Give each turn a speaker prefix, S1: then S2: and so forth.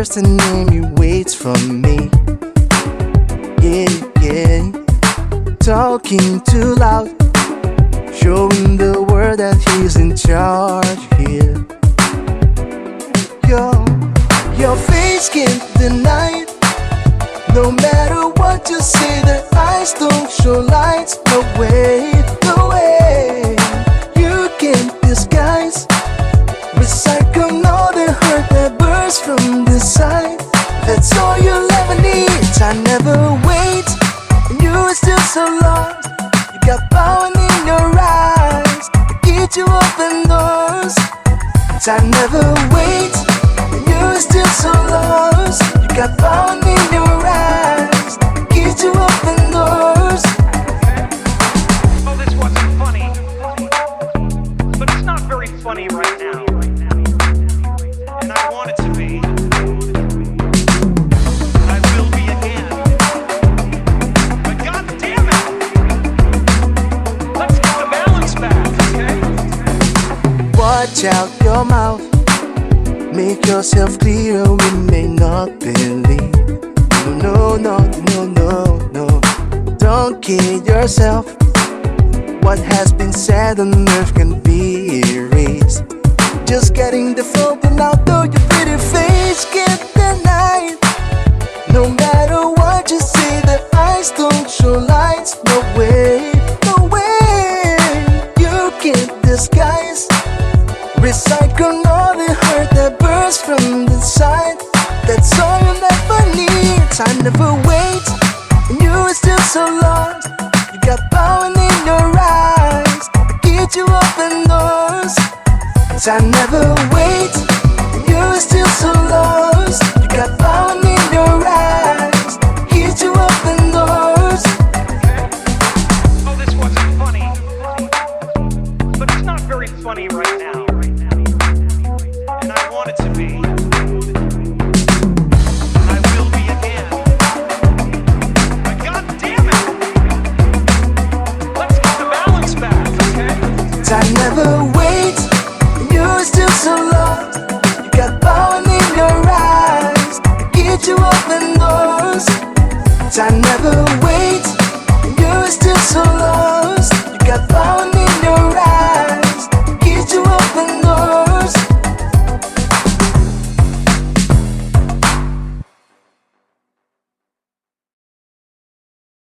S1: first name he waits from me. Yeah, yeah. Talking too loud, showing the world that he's in charge here. Your face can't deny it. No matter what you say, their eyes don't show lights. No way, no way. You can't disguise, recycle all the hurt that bursts from the side. That's all you'll ever need. I never wait, and you are still so lost. You got power in your eyes to get you open doors. I never wait, and you are still so lost. You got power in your eyes to get you open doors.
S2: Oh, this wasn't funny, but it's not very funny right now, and I want it to be. I will be again. But God damn it! Let's get the balance back, okay?
S1: Watch out your mouth, make yourself clear. We may not believe. No, no, no, no, no. Don't kid yourself. What has been said on earth can be erased. Just getting the phone out, though your pretty face can't deny it. No matter what you say, the eyes don't show lights. No way, no way. You can't disguise, recycle all the hurt that bursts from the side. That's all you'll ever need. I never wait, and you are still so lost. You got power in your eyes to get you open doors. I never wait, and you are still so lost. You got power in your eyes to get you open doors.
S2: Oh, this wasn't funny, but it's not very funny right now, and I want it to be. I will be again. But God damn it! Let's get the balance back, okay?
S1: I never wait, and you're still so lost. You got power in your eyes to get you open doors. I never wait, and you're still so lost. You got power in